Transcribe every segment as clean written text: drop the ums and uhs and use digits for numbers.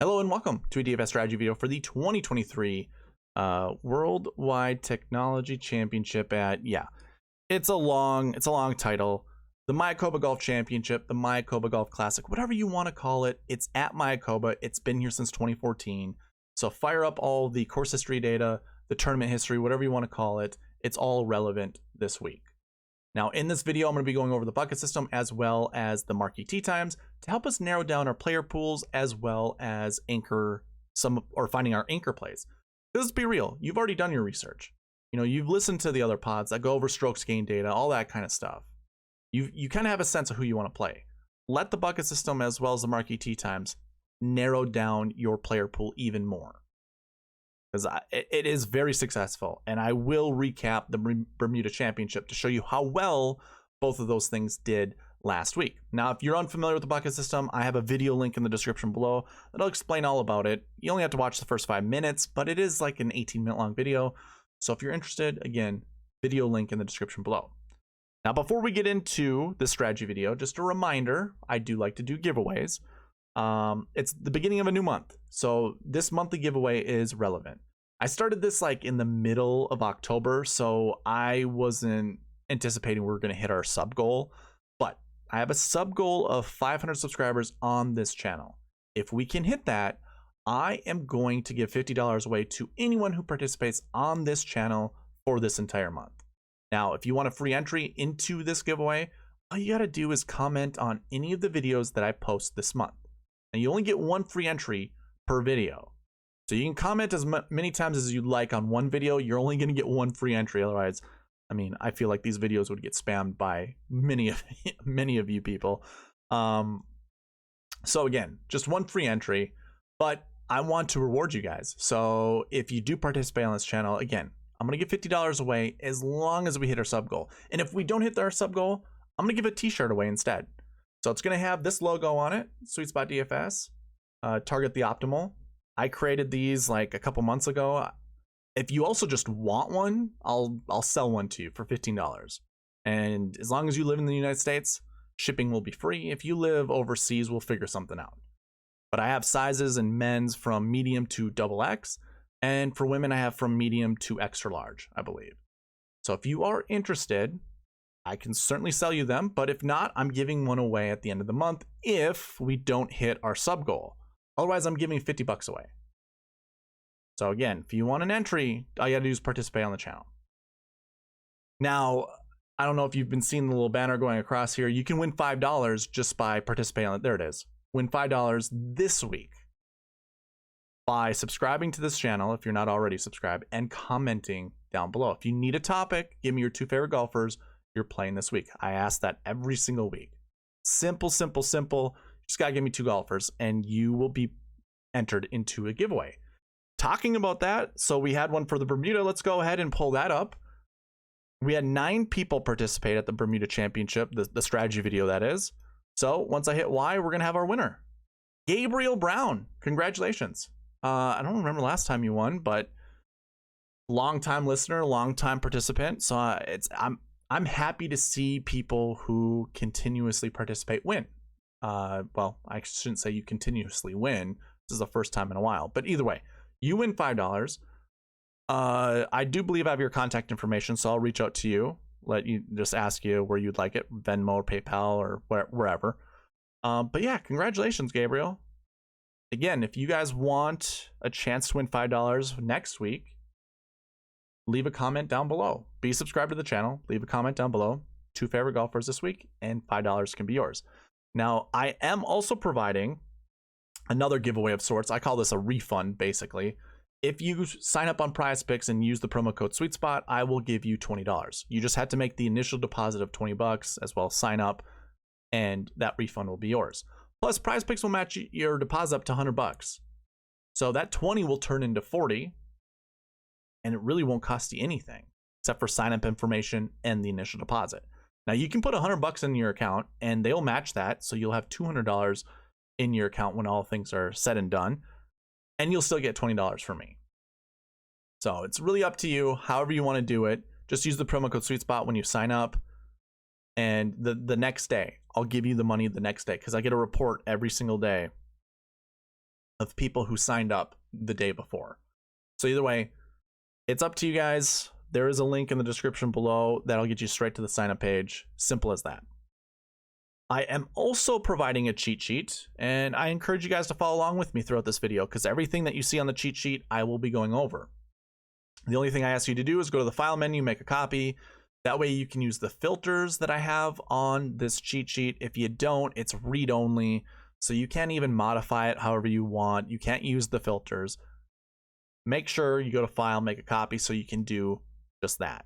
Hello and welcome to a DFS strategy video for the 2023 Worldwide Technology Championship it's a long title. The Mayakoba Golf Championship, the Mayakoba Golf Classic, whatever you want to call it. It's at Mayakoba. It's been here since 2014. So fire up all the course history data, the tournament history, whatever you want to call it. It's all relevant this week. Now, in this video, I'm going to be going over the bucket system as well as the marquee tee times to help us narrow down our player pools as well as finding our anchor plays. Let's be real. You've already done your research. You know, you've listened to the other pods that go over strokes gain data, all that kind of stuff. You kind of have a sense of who you want to play. Let the bucket system as well as the marquee tee times narrow down your player pool even more. Because it is very successful, and I will recap the Bermuda Championship to show you how well both of those things did last week. Now, if you're unfamiliar with the bucket system, I have a video link in the description below that'll explain all about it. You only have to watch the first 5 minutes, but it is like an 18-minute long video. So if you're interested, again, video link in the description below. Now, before we get into this strategy video, just a reminder, I do like to do giveaways. It's the beginning of a new month, so this monthly giveaway is relevant. I started this like in the middle of October, so I wasn't anticipating we were going to hit our sub goal, but I have a sub goal of 500 subscribers on this channel. If we can hit that, I am going to give $50 away to anyone who participates on this channel for this entire month. Now, if you want a free entry into this giveaway, all you got to do is comment on any of the videos that I post this month. And you only get one free entry per video. So you can comment as many times as you'd like on one video. You're only going to get one free entry. Otherwise, I mean, I feel like these videos would get spammed by many of you people. So again, just one free entry, but I want to reward you guys. So if you do participate on this channel, again, I'm going to give $50 away as long as we hit our sub goal. And if we don't hit our sub goal, I'm going to give a t-shirt away instead. So it's going to have this logo on it, SweetSpotDFS, Target the Optimal. I created these like a couple months ago. If you also just want one, I'll sell one to you for $15. And as long as you live in the United States, shipping will be free. If you live overseas, we'll figure something out. But I have sizes in men's from medium to XXL, and for women, I have from medium to extra large, I believe. So if you are interested, I can certainly sell you them, but if not, I'm giving one away at the end of the month if we don't hit our sub goal. Otherwise, I'm giving $50 away. So again, if you want an entry, all you gotta do is participate on the channel. Now, I don't know if you've been seeing the little banner going across here. You can win $5 just by participating on it. There it is. Win $5 this week by subscribing to this channel if you're not already subscribed and commenting down below. If you need a topic, give me your 2 favorite golfers you're playing this week. I ask that every single week. Simple. Just gotta give me 2 golfers and you will be entered into a giveaway. Talking about that, so we had one for the Bermuda. Let's go ahead and pull that up. We had 9 people participate at the Bermuda Championship, the strategy video that is. So once I hit Y, we're gonna have our winner, Gabriel Brown. Congratulations. I don't remember last time you won, but long-time listener, long-time participant. So I'm happy to see people who continuously participate win. Well, I shouldn't say you continuously win. This is the first time in a while. But either way, you win $5. I do believe I have your contact information, so I'll reach out to you. Let you just ask you where you'd like it, Venmo or PayPal or wherever. But yeah, congratulations, Gabriel. Again, if you guys want a chance to win $5 next week, leave a comment down below. Be subscribed to the channel. Leave a comment down below. 2 favorite golfers this week, and $5 can be yours. Now, I am also providing another giveaway of sorts. I call this a refund, basically. If you sign up on PrizePicks and use the promo code SweetSpot, I will give you $20. You just had to make the initial deposit of $20 as well as sign up, and that refund will be yours. Plus, PrizePicks will match your deposit up to $100. So that 20 will turn into 40. And it really won't cost you anything except for sign-up information and the initial deposit. Now, you can put $100 in your account and they'll match that, so you'll have $200 in your account when all things are said and done, and you'll still get $20 from me. So it's really up to you, however you want to do it. Just use the promo code SweetSpot when you sign up, and the next day, I'll give you the money the next day, because I get a report every single day of people who signed up the day before. So either way, it's up to you guys. There is a link in the description below that'll get you straight to the sign up page. Simple as that. I am also providing a cheat sheet, and I encourage you guys to follow along with me throughout this video, because everything that you see on the cheat sheet, I will be going over. The only thing I ask you to do is go to the file menu, make a copy. That way you can use the filters that I have on this cheat sheet. If you don't, it's read only, so you can't even modify it however you want. You can't use the filters. Make sure you go to file, make a copy, so you can do just that.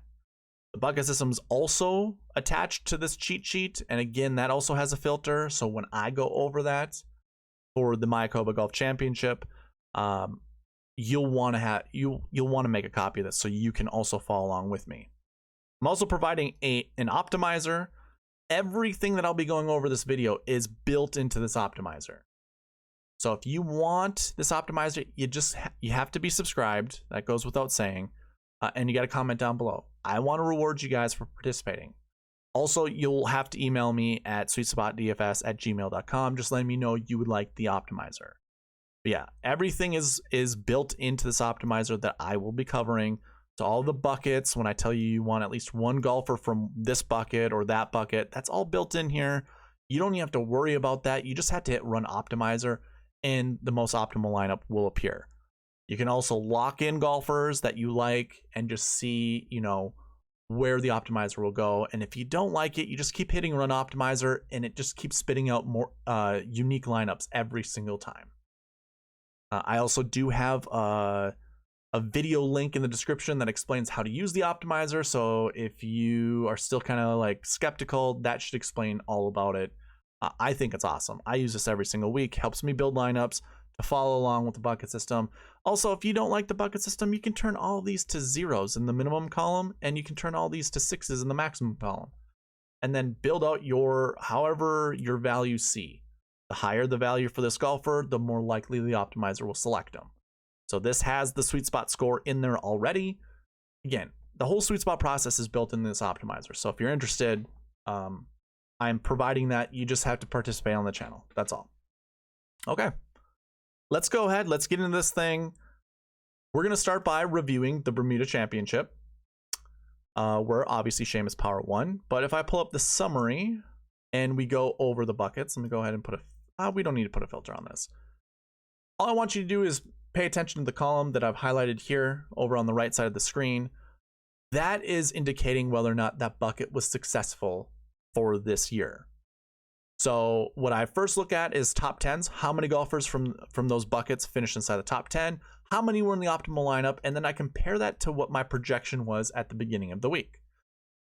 The bucket system is also attached to this cheat sheet, and again, that also has a filter. So when I go over that for the Mayakoba Golf Championship, you'll want to make a copy of this so you can also follow along with me. I'm also providing an optimizer. Everything that I'll be going over this video is built into this optimizer. So if you want this optimizer, you have to be subscribed. That goes without saying. And you got to comment down below. I want to reward you guys for participating. Also, you'll have to email me at SweetSpotDFS@gmail.com, just letting me know you would like the optimizer. But yeah, everything is built into this optimizer that I will be covering. So all the buckets, when I tell you you want at least one golfer from this bucket or that bucket, that's all built in here. You don't even have to worry about that. You just have to hit run optimizer, and the most optimal lineup will appear. You can also lock in golfers that you like and just see, where the optimizer will go. And if you don't like it, you just keep hitting run optimizer, and it just keeps spitting out more unique lineups every single time. I also do have a video link in the description that explains how to use the optimizer. So if you are still kind of like skeptical, that should explain all about it. I think it's awesome. I use this every single week. Helps me build lineups to follow along with the bucket system. Also, if you don't like the bucket system, you can turn all these to zeros in the minimum column, and you can turn all these to sixes in the maximum column, and then build out however your values see. The higher the value for this golfer, the more likely the optimizer will select them. So this has the SweetSpot score in there already. Again, the whole SweetSpot process is built in this optimizer. So if you're interested, I'm providing that. You just have to participate on the channel. That's all. Okay. Let's go ahead. Let's get into this thing. We're going to start by reviewing the Bermuda Championship, where obviously Seamus Power won. But if I pull up the summary and we go over the buckets, let me go ahead and put we don't need to put a filter on this. All I want you to do is pay attention to the column that I've highlighted here over on the right side of the screen. That is indicating whether or not that bucket was successful for this year. So what I first look at is top 10s. How many golfers from those buckets finished inside the top 10? How many were in the optimal lineup? And then I compare that to what my projection was at the beginning of the week.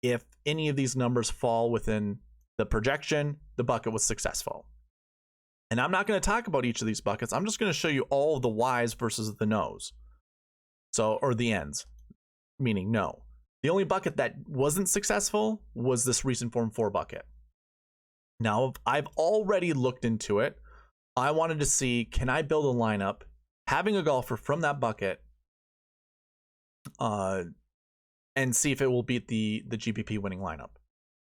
If any of these numbers fall within the projection, the bucket was successful. And I'm not going to talk about each of these buckets. I'm just going to show you all of the whys versus the no's. Or the ends, meaning no. The only bucket that wasn't successful was this recent Form 4 bucket. Now, I've already looked into it. I wanted to see, can I build a lineup having a golfer from that bucket and see if it will beat the GPP winning lineup.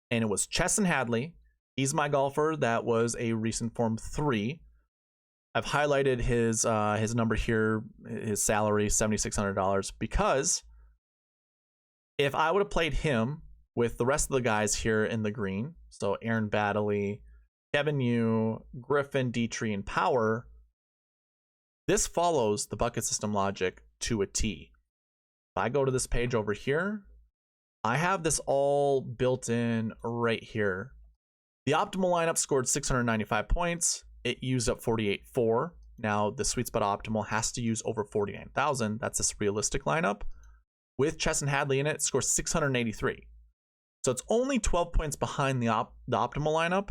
And it was Chesson Hadley. He's my golfer. That was a recent Form 3. I've highlighted his number here, his salary, $7,600, because if I would have played him with the rest of the guys here in the green, so Aaron Baddeley, Kevin Yu, Griffin, Dietrich, and Power, this follows the bucket system logic to a T. If I go to this page over here, I have this all built in right here. The optimal lineup scored 695 points. It used up 48.4. Now, the SweetSpot Optimal has to use over 49,000. That's this realistic lineup. With Chesson Hadley in it, it scores 683. So it's only 12 points behind the optimal lineup,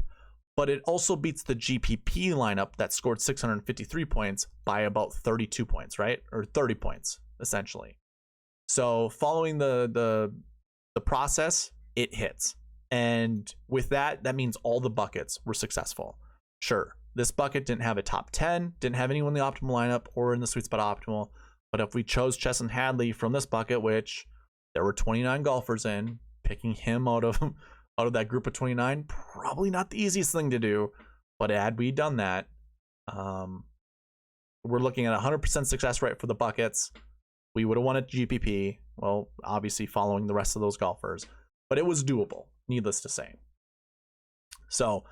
but it also beats the GPP lineup that scored 653 points by about 32 points, right? Or 30 points, essentially. So following the process, it hits. And with that, that means all the buckets were successful. Sure, this bucket didn't have a top 10, didn't have anyone in the optimal lineup or in the SweetSpot Optimal. But if we chose Chesson Hadley from this bucket, which there were 29 golfers in, picking him out of that group of 29, probably not the easiest thing to do. But had we done that, we're looking at 100% success rate for the buckets. We would have won at GPP. Well, obviously following the rest of those golfers, but it was doable, needless to say. So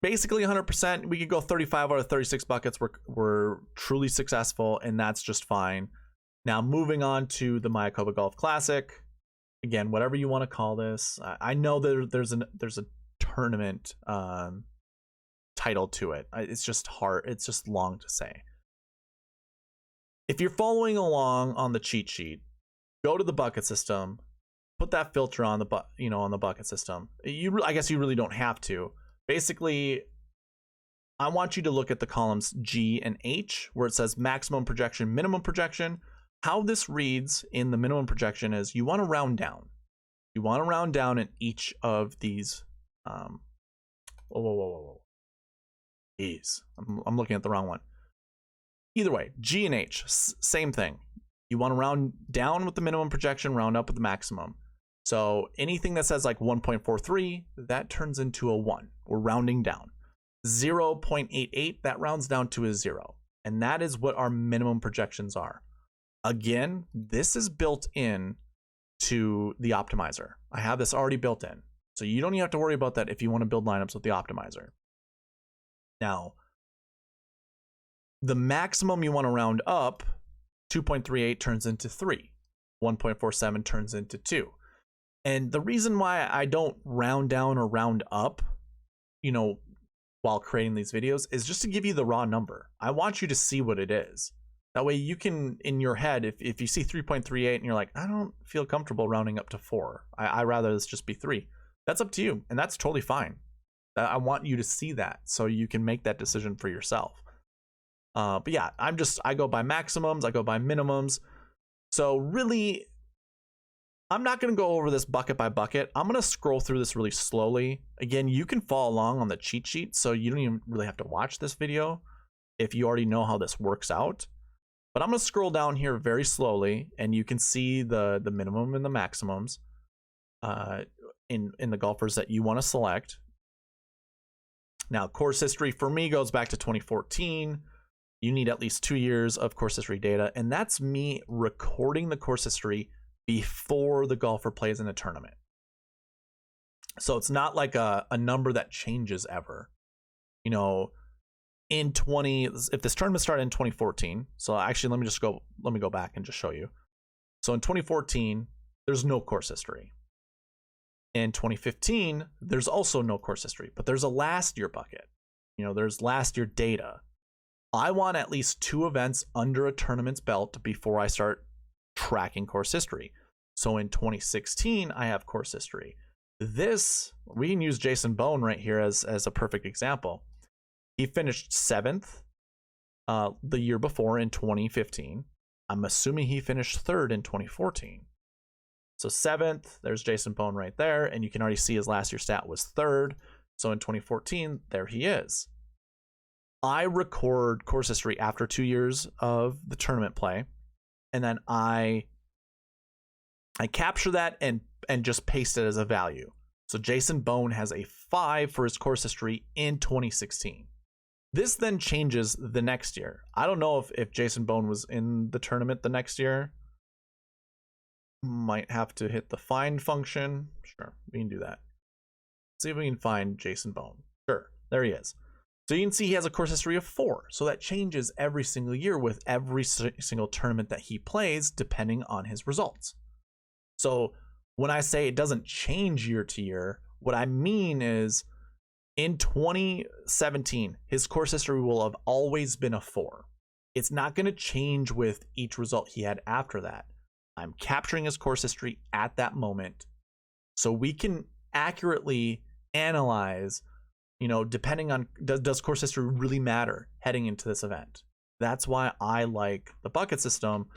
basically 100%, we could go 35 out of 36 buckets were truly successful, and that's just fine. Now moving on to the Mayakoba Golf Classic. Again, whatever you want to call this. I know there's a tournament title to it. It's just hard. It's just long to say. If you're following along on the cheat sheet, go to the bucket system, put that filter on the bucket system. I guess you really don't have to. Basically, I want you to look at the columns G and H where it says maximum projection, minimum projection. How this reads in the minimum projection is you want to round down. You want to round down in each of these. Jeez, I'm looking at the wrong one. Either way, G and H, same thing. You want to round down with the minimum projection, round up with the maximum. So anything that says like 1.43, that turns into a 1. We're rounding down. 0.88, that rounds down to a 0. And that is what our minimum projections are. Again, this is built in to the optimizer. I have this already built in. So you don't even have to worry about that if you want to build lineups with the optimizer. Now, the maximum you want to round up, 2.38 turns into 3. 1.47 turns into 2. And the reason why I don't round down or round up, while creating these videos is just to give you the raw number. I want you to see what it is. That way you can, in your head, if you see 3.38 and you're like, I don't feel comfortable rounding up to 4. I rather this just be 3. That's up to you, and that's totally fine. I want you to see that so you can make that decision for yourself. But yeah, I go by maximums, I go by minimums. So really, I'm not going to go over this bucket by bucket. I'm going to scroll through this really slowly. Again, you can follow along on the cheat sheet, so you don't even really have to watch this video if you already know how this works out. But I'm going to scroll down here very slowly, and you can see the minimum and the maximums in the golfers that you want to select. Now, course history for me goes back to 2014. You need at least 2 years of course history data, and that's me recording the course history before the golfer plays in a tournament. So it's not like a number that changes ever. If this tournament started in 2014, so actually let me go back and just show you. So in 2014, there's no course history. In 2015, there's also no course history, but there's a last year bucket. There's last year data. I want at least 2 events under a tournament's belt before I start tracking course history. So in 2016, I have course history. We can use Jason Bone right here as a perfect example. He finished 7th the year before in 2015. I'm assuming he finished 3rd in 2014. So 7th, there's Jason Bone right there, and you can already see his last year stat was 3rd. So in 2014, there he is. I record course history after 2 years of the tournament play, and then I capture that and just paste it as a value. So Jason Bone has a 5 for his course history in 2016. This then changes the next year. I don't know if Jason Bone was in the tournament the next year. Might have to hit the find function. Sure, we can do that. See if we can find Jason Bone. Sure, there he is. So you can see he has a course history of 4. So that changes every single year with every single tournament that he plays, depending on his results. So when I say it doesn't change year to year, what I mean is in 2017, his course history will have always been a 4. It's not going to change with each result he had after that. I'm capturing his course history at that moment so we can accurately analyze, depending on does course history really matter heading into this event. That's why I like the bucket system.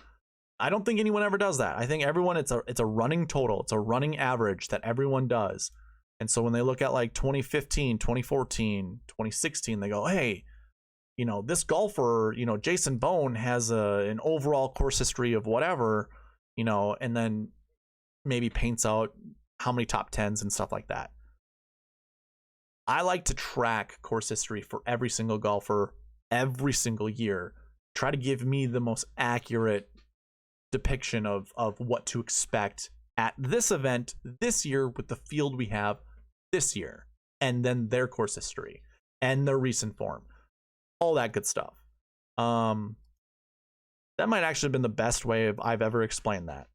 I don't think anyone ever does that. I think everyone, it's a running total. It's a running average that everyone does. And so when they look at like 2015, 2014, 2016, they go, hey, this golfer, Jason Bone has an overall course history of whatever, and then maybe paints out how many top 10s and stuff like that. I like to track course history for every single golfer every single year, try to give me the most accurate depiction of what to expect at this event this year with the field we have this year, and then their course history and their recent form, all that good stuff. That might actually have been the best way I've ever explained that.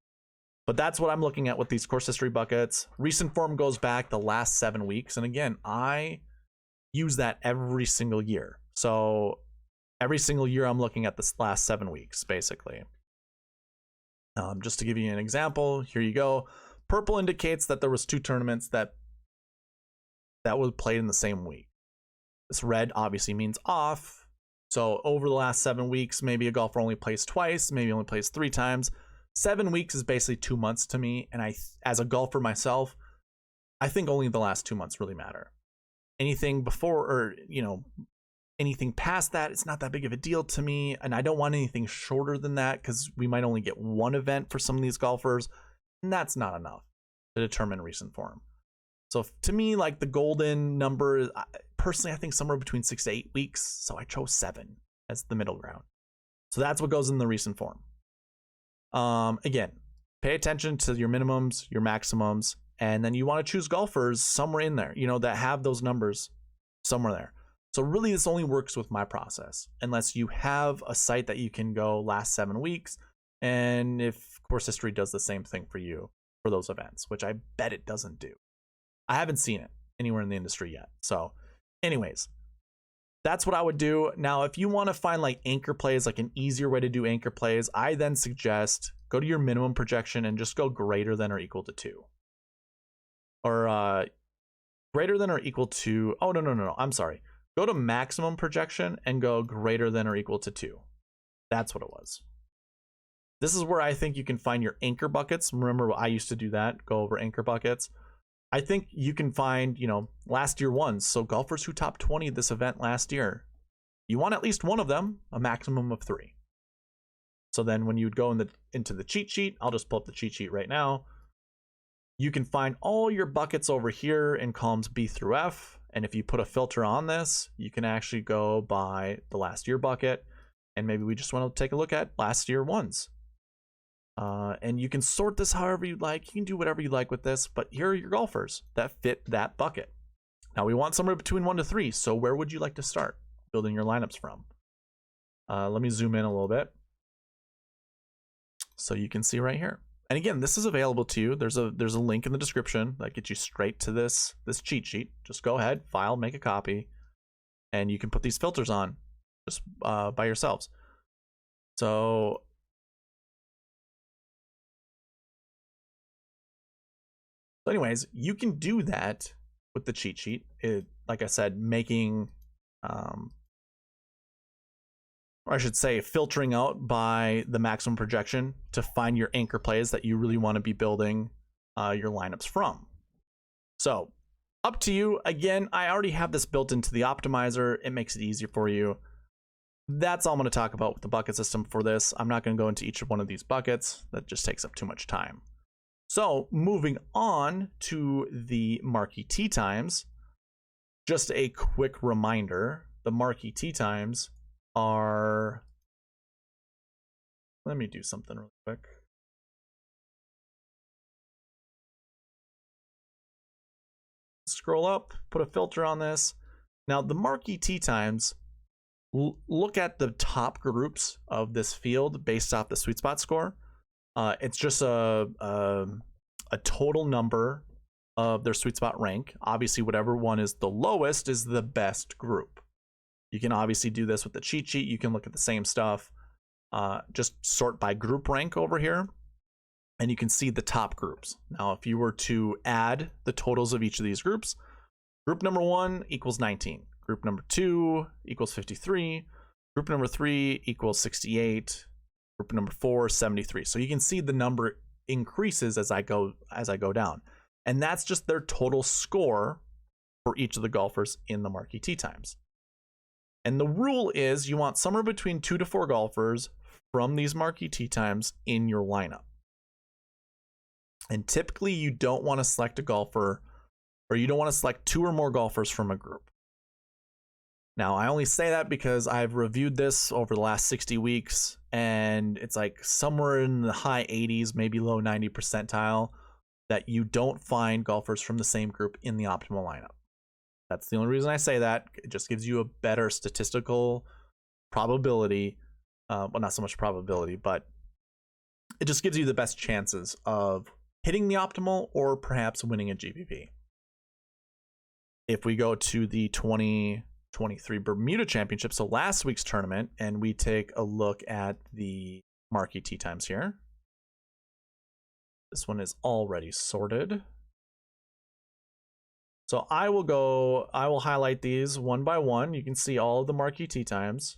But that's what I'm looking at with these course history buckets. Recent form goes back the last 7 weeks. And again, I use that every single year. So every single year I'm looking at this last 7 weeks, basically. Just to give you an example, here you go. Purple indicates that there was 2 tournaments that was played in the same week. This red obviously means off. So over the last 7 weeks, maybe a golfer only plays twice, maybe only plays 3 times. 7 weeks is basically 2 months to me. And as a golfer myself, I think only the last 2 months really matter. Anything before, or, anything past that, it's not that big of a deal to me. And I don't want anything shorter than that, because we might only get 1 event for some of these golfers. And that's not enough to determine recent form. So to me, like, the golden number, personally, I think somewhere between 6 to 8 weeks. So I chose 7 as the middle ground. So that's what goes in the recent form. Again, pay attention to your minimums, your maximums, and then you want to choose golfers somewhere in there, that have those numbers somewhere there. So really, this only works with my process, unless you have a site that you can go last 7 weeks, and if course history does the same thing for you for those events, which I bet it doesn't do. I haven't seen it anywhere in the industry yet. So anyways, that's what I would do. Now, if you want to find like anchor plays, like an easier way to do anchor plays, I then suggest go to your minimum projection and just go greater than or equal to 2. Or greater than or equal to, oh, no, I'm sorry. Go to maximum projection and go greater than or equal to 2. That's what it was. This is where I think you can find your anchor buckets. Remember, I used to do that, go over anchor buckets. I think you can find, last year ones. So golfers who top 20 this event last year, you want at least one of them, a maximum of 3. So then when you would go into the cheat sheet, I'll just pull up the cheat sheet right now. You can find all your buckets over here in columns B through F. And if you put a filter on this, you can actually go by the last year bucket. And maybe we just want to take a look at last year ones. And you can sort this however you like. You can do whatever you like with this, but here are your golfers that fit that bucket. Now we want somewhere between 1 to 3. So where would you like to start building your lineups from? Let me zoom in a little bit so you can see right here. And again, this is available to you. There's a link in the description that gets you straight to this cheat sheet. Just go ahead, file, make a copy, and you can put these filters on just by yourselves. So anyways, you can do that with the cheat sheet. Like I said, making, or I should say, filtering out by the maximum projection to find your anchor plays that you really want to be building your lineups from. So up to you. Again, I already have this built into the optimizer. It makes it easier for you. That's all I'm going to talk about with the bucket system for this. I'm not going to go into each one of these buckets. That just takes up too much time. So moving on to the marquee tee times, just a quick reminder, the marquee tee times are, let me do something real quick. Scroll up, put a filter on this. Now the marquee tee times, look at the top groups of this field based off the SweetSpot score. It's just a total number of their SweetSpot rank. Obviously, whatever one is the lowest is the best group. You can obviously do this with the cheat sheet. You can look at the same stuff. Just sort by group rank over here, and you can see the top groups. Now, if you were to add the totals of each of these groups, group number 1 equals 19. Group number 2 equals 53. Group number 3 equals 68. Group number 4, 73. So you can see the number increases as I go down. And that's just their total score for each of the golfers in the marquee tee times. And the rule is you want somewhere between 2 to 4 golfers from these marquee tee times in your lineup. And typically you don't want to select a golfer, or you don't want to select 2 or more golfers from a group. Now, I only say that because I've reviewed this over the last 60 weeks, and it's like somewhere in the high 80s, maybe low 90 percentile, that you don't find golfers from the same group in the optimal lineup. That's the only reason I say that. It just gives you a better statistical probability. Well, not so much probability, but it just gives you the best chances of hitting the optimal or perhaps winning a GPP. If we go to the 2023 Bermuda Championship, so last week's tournament, and we take a look at the marquee tee times here. This one is already sorted. So I will highlight these one by one. You can see all of the marquee tee times,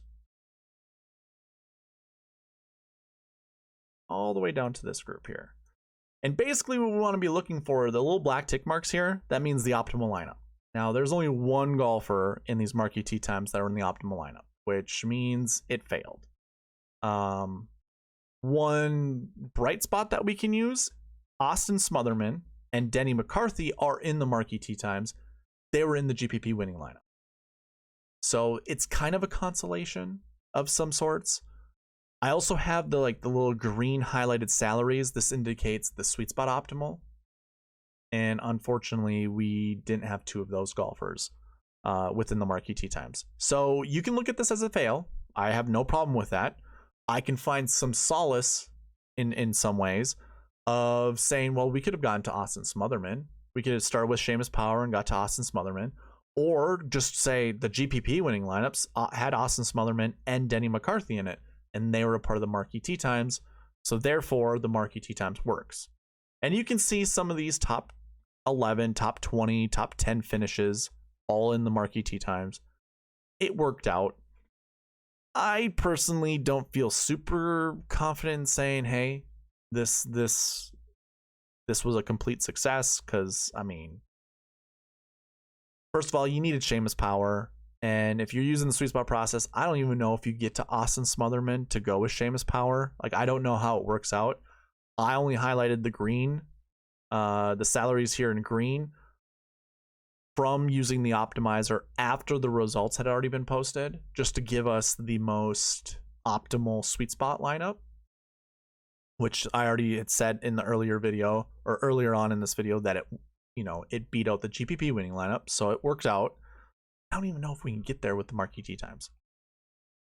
all the way down to this group here. And basically what we want to be looking for are the little black tick marks here. That means the optimal lineup. Now, there's only one golfer in these marquee tee times that are in the optimal lineup, which means it failed. One bright spot that we can use, Austin Smotherman and Denny McCarthy are in the marquee tee times. They were in the GPP winning lineup. So it's kind of a consolation of some sorts. I also have the little green highlighted salaries. This indicates the SweetSpot optimal. And unfortunately, we didn't have two of those golfers within the marquee tee times. So you can look at this as a fail. I have no problem with that. I can find some solace in some ways of saying, well, we could have gotten to Austin Smotherman. We could have started with Seamus Power and got to Austin Smotherman. Or just say the GPP winning lineups had Austin Smotherman and Denny McCarthy in it, and they were a part of the marquee tee times. So therefore, the marquee tee times works. And you can see some of these top 11, top 20, top 10 finishes all in the marquee tee times. It worked out. I personally don't feel super confident in saying, hey, this was a complete success, because I mean, first of all, you needed Seamus Power, and if you're using the SweetSpot process, I don't even know if you get to Austin Smotherman to go with Seamus Power. Like, I don't know how it works out. I only highlighted the green, the salaries here in green, from using the optimizer after the results had already been posted, just to give us the most optimal SweetSpot lineup, which I already had said in the earlier video, or earlier on in this video, that it beat out the GPP winning lineup, so it worked out. I don't even know if we can get there with the marquee tee times.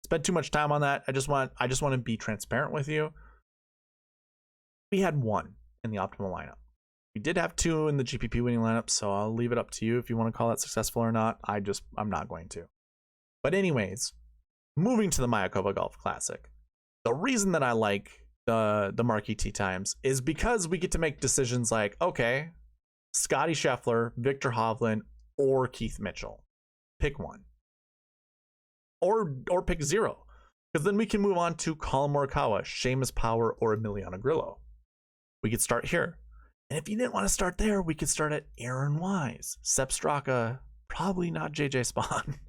Spent too much time on that. I just want to be transparent with you. We had one in the optimal lineup. We did have two in the GPP winning lineup, so I'll leave it up to you if you want to call that successful or not. I'm not going to. But anyways, moving to the Mayakoba Golf Classic. The reason that I like the marquee tee times is because we get to make decisions like, okay, Scotty Scheffler, Victor Hovland, or Keith Mitchell. Pick one. Or pick zero. Because then we can move on to Collin Morikawa, Seamus Power, or Emiliano Grillo. We could start here. And if you didn't want to start there, we could start at Aaron Wise, Sepp Straka, probably not JJ Spawn.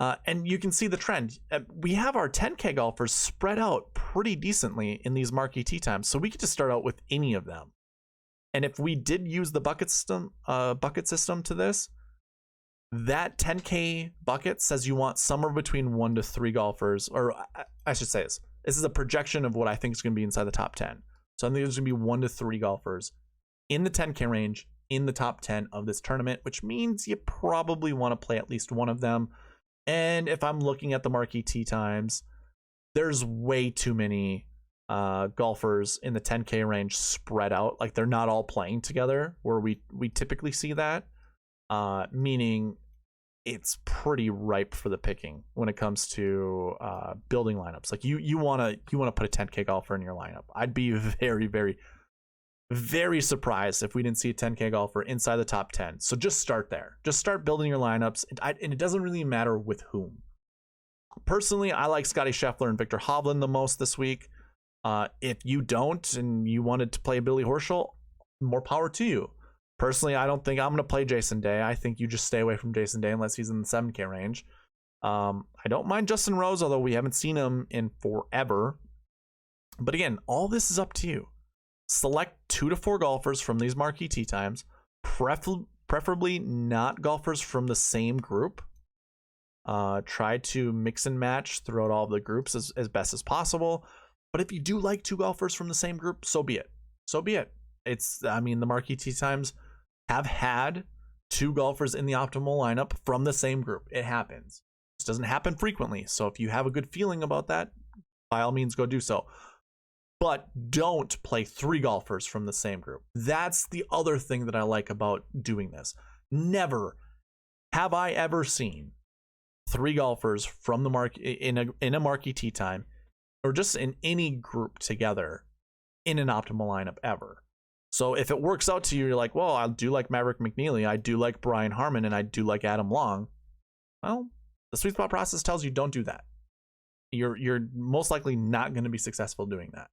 And you can see the trend. We have our 10K golfers spread out pretty decently in these marquee tee times, so we get to start out with any of them. And if we did use the bucket system to this, that 10K bucket says you want somewhere between 1 to 3 golfers, or I should say this. This is a projection of what I think is going to be inside the top 10. So I think there's going to be 1 to 3 golfers in the 10K range in the top 10 of this tournament, which means you probably want to play at least one of them. And if I'm looking at the marquee tee times, there's way too many golfers in the 10K range spread out. Like, they're not all playing together where we typically see that, meaning it's pretty ripe for the picking when it comes to building lineups. Like, you want to put a 10K golfer in your lineup. I'd be very, very, very surprised if we didn't see a 10K golfer inside the top 10. So just start there. Just start building your lineups. And it doesn't really matter with whom. Personally, I like Scotty Scheffler and Victor Hovland the most this week. If you don't and you wanted to play Billy Horschel, more power to you. Personally, I don't think I'm going to play Jason Day. I think you just stay away from Jason Day unless he's in the 7K range. I don't mind Justin Rose, although we haven't seen him in forever. But again, all this is up to you. Select 2 to 4 golfers from these marquee tee times, preferably not golfers from the same group. Try to mix and match throughout all of the groups as best as possible. But if you do like 2 golfers from the same group, so be it. So be it. I mean, the Marquee Tee Times have had 2 golfers in the optimal lineup from the same group. It happens. This doesn't happen frequently. So if you have a good feeling about that, by all means, go do so. But don't play 3 golfers from the same group. That's the other thing that I like about doing this. Never have I ever seen 3 golfers from the in a Marquee Tee Time, or just in any group together in an optimal lineup ever. So if it works out to you, you're like, well, I do like Maverick McNeely, I do like Brian Harmon, and I do like Adam Long. Well, the sweet spot process tells you don't do that. You're most likely not going to be successful doing that.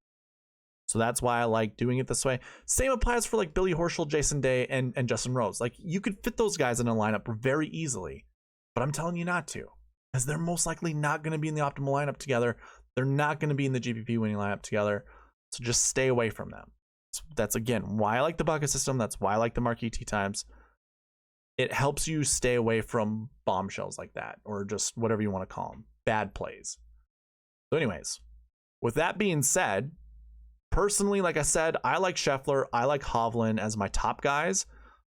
So that's why I like doing it this way. Same applies for like Billy Horschel, Jason Day, and Justin Rose. Like, you could fit those guys in a lineup very easily, but I'm telling you not to, because they're most likely not going to be in the optimal lineup together. They're not going to be in the GPP winning lineup together. So just stay away from them. So that's, again, why I like the bucket system. That's why I like the Marquee Tee Times. It helps you stay away from bombshells like that, or just whatever you want to call them, bad plays. So anyways, with that being said, personally, like I said, I like Scheffler, I like Hovland as my top guys.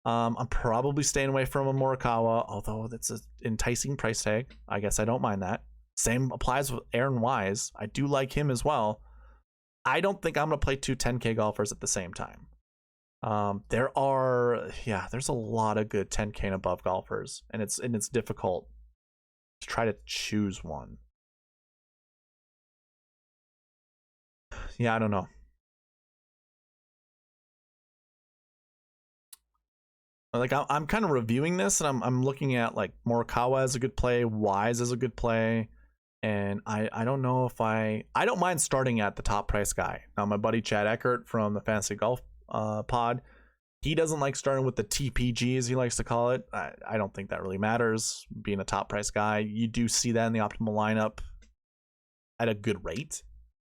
I'm probably staying away from a Morikawa, although that's an enticing price tag. I guess I don't mind that. Same applies with Aaron Wise. I do like him as well. I don't think I'm going to play 2 10K golfers at the same time. There's a lot of good 10K and above golfers, and it's difficult to try to choose one. Yeah, I don't know. Like, I'm kind of reviewing this, and I'm looking at like Morikawa as a good play, Wise as a good play, and I don't know if I don't mind starting at the top price guy. Now, my buddy Chad Eckert from the Fantasy Golf pod, he doesn't like starting with the TPG, as he likes to call it. I don't think that really matters. Being a top price guy, you do see that in the optimal lineup at a good rate.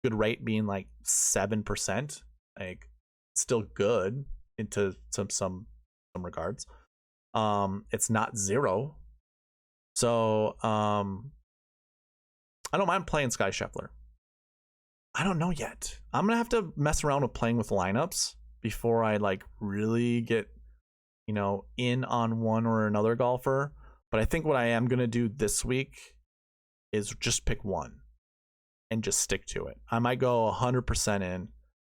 Good rate being like 7%, like still good into some regards. It's not 0, so I don't mind playing Sky Scheffler. I don't know yet. I'm gonna have to mess around with playing with lineups before I like really get in on one or another golfer. But I think what I am gonna do this week is just pick one and just stick to it. I might go 100% in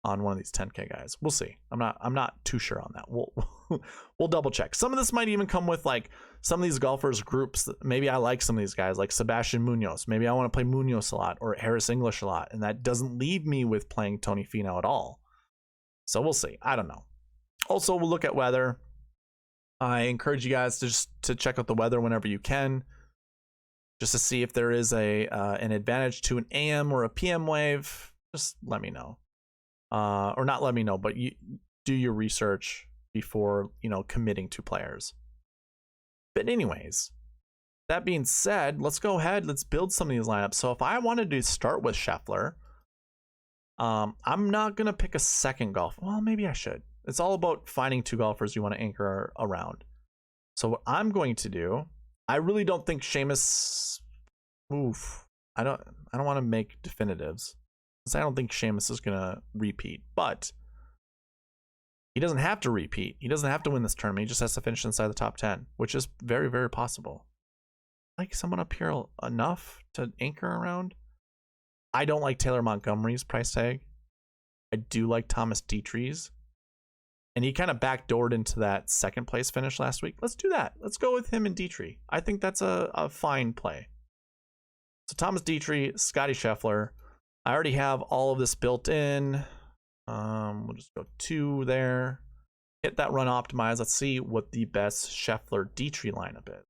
on one of these 10K guys. We'll see. I'm not too sure on that. We'll double check. Some of this might even come with like some of these golfers groups. Maybe I like some of these guys, like Sebastian Munoz. Maybe I want to play Munoz a lot, or Harris English a lot, and that doesn't leave me with playing Tony Finau at all. So we'll see. I don't know. Also, we'll look at weather. I encourage you guys to check out the weather whenever you can, just to see if there is an advantage to an AM or a PM wave. Just let me know. Or not let me know, but you do your research before committing to players. But anyways, that being said, let's go ahead, let's build some of these lineups. So if I wanted to start with Scheffler, I'm not gonna pick a second golf. Well, maybe I should. It's all about finding 2 golfers you want to anchor around. So what I'm going to do, I really don't think Seamus, I don't want to make definitives, because I don't think Seamus is gonna repeat, but he doesn't have to repeat. He doesn't have to win this tournament. He just has to finish inside the top 10, which is very, very possible. Like someone up here enough to anchor around. I don't like Taylor Montgomery's price tag. I do like Thomas Dietrich's. And he kind of backdoored into that second place finish last week. Let's do that. Let's go with him and Dietrich. I think that's a fine play. So Thomas Dietrich, Scotty Scheffler. I already have all of this built in. We'll just go 2 there. Hit that run optimize. Let's see what the best Scheffler Dietrich lineup is.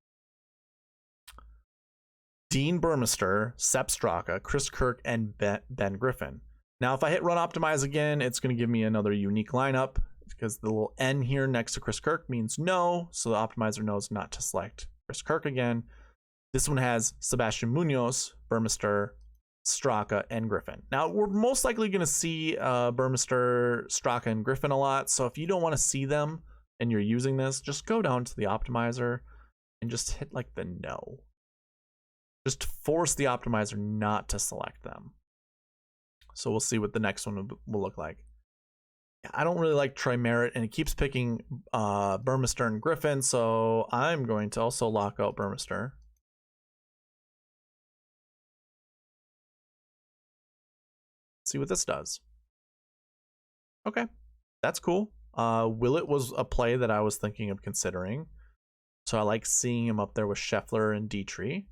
Dean Burmester, Sepp Straka, Chris Kirk, and Ben Griffin. Now, if I hit run optimize again, it's going to give me another unique lineup, because the little N here next to Chris Kirk means no, so the optimizer knows not to select Chris Kirk again. This one has Sebastian Munoz, Burmester, Straka, and Griffin. Now, we're most likely going to see Burmester, Straka, and Griffin a lot, so if you don't want to see them and you're using this, just go down to the optimizer and just hit like the no. just force the optimizer not to select them. So we'll see what the next one will look like. I don't really like Trimerit, and it keeps picking Burmester and Griffin, so I'm going to also lock out Burmester. See what this does. Okay, that's cool. Willett was a play that I was thinking of considering, so I like seeing him up there with Scheffler and Dietrich.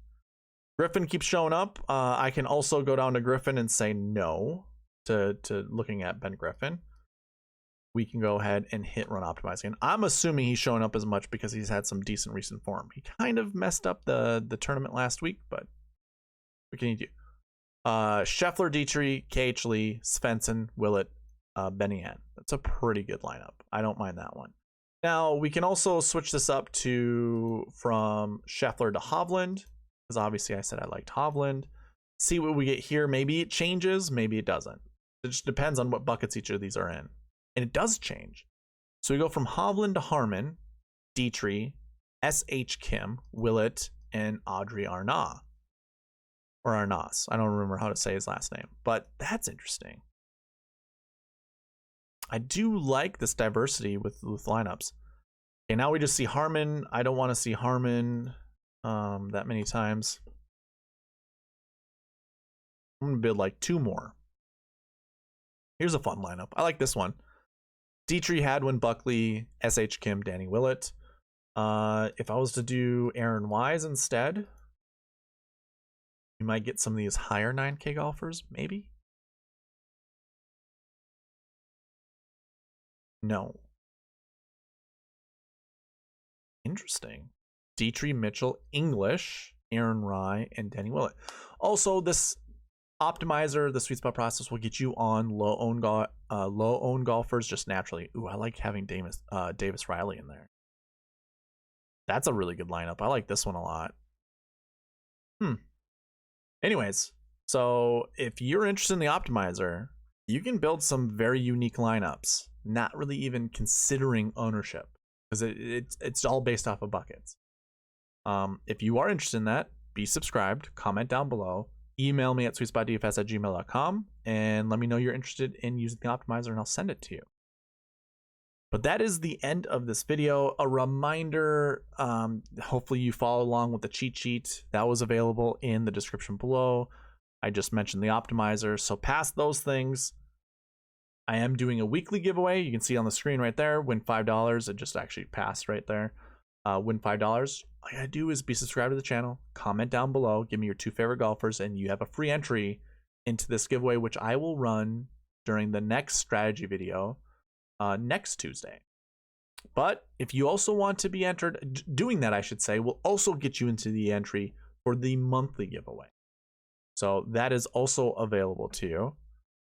Griffin keeps showing up. I can also go down to Griffin and say no to looking at Ben Griffin. We can go ahead and hit run optimizing. I'm assuming he's showing up as much because he's had some decent recent form. He kind of messed up the tournament last week, but what can you do? Scheffler, Dietrich, KH Lee, Svensson, Willett, Benny N. That's a pretty good lineup. I don't mind that one. Now we can also switch this up from Scheffler to Hovland, because obviously I said I liked Hovland. See what we get here. Maybe it changes, maybe it doesn't. It just depends on what buckets each of these are in. And it does change. So we go from Hovland to Harman, Dietrich, S.H. Kim, Willett, and Audrey Arnaud. Or Arnaus. I don't remember how to say his last name, but that's interesting. I do like this diversity with lineups. Okay, now we just see Harman. I don't want to see Harman that many times. I'm going to build like 2 more. Here's a fun lineup. I like this one. Dietrich, Hadwin, Buckley, S.H. Kim, Danny Willett. If I was to do Aaron Wise instead, you might get some of these higher 9K golfers, maybe? No. Interesting. Dietrich, Mitchell, English, Aaron Rye, and Danny Willett. Also, this optimizer, the SweetSpot process, will get you on low-owned golfers just naturally. Ooh, I like having Davis Riley in there. That's a really good lineup. I like this one a lot. Anyways, so if you're interested in the optimizer, you can build some very unique lineups, not really even considering ownership, because it's all based off of buckets. If you are interested in that, be subscribed, comment down below, email me at SweetSpotDFS@gmail.com, and let me know you're interested in using the optimizer, and I'll send it to you. But that is the end of this video. A reminder, hopefully you follow along with the cheat sheet that was available in the description below. I just mentioned the optimizer, so past those things, I am doing a weekly giveaway. You can see on the screen right there, win $5. It just actually passed right there. Win $5. All you gotta do is be subscribed to the channel, comment down below, give me your 2 favorite golfers, and you have a free entry into this giveaway, which I will run during the next strategy video next Tuesday. But if you also want to be entered, doing that, I should say, will also get you into the entry for the monthly giveaway. So that is also available to you.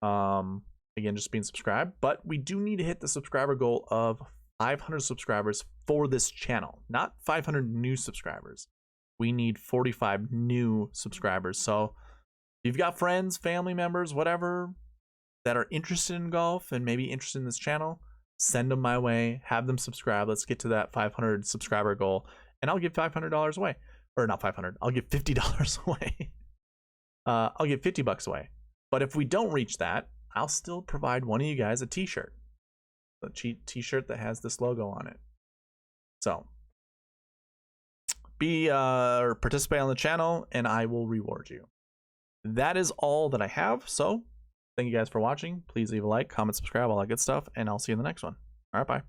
Again, just being subscribed. But we do need to hit the subscriber goal of 500 subscribers for this channel, not 500 new subscribers. We need 45 new subscribers. So if you've got friends, family members, whatever, that are interested in golf and maybe interested in this channel, send them my way, have them subscribe. Let's get to that 500 subscriber goal, and I'll give $500 away. Or not 500, I'll give $50 away. I'll give $50 away. But if we don't reach that, I'll still provide one of you guys a t-shirt. A t-shirt that has this logo on it. So participate on the channel and I will reward you. That is all that I have. So thank you guys for watching. Please leave a like, comment, subscribe, all that good stuff, and I'll see you in the next one. All right, bye.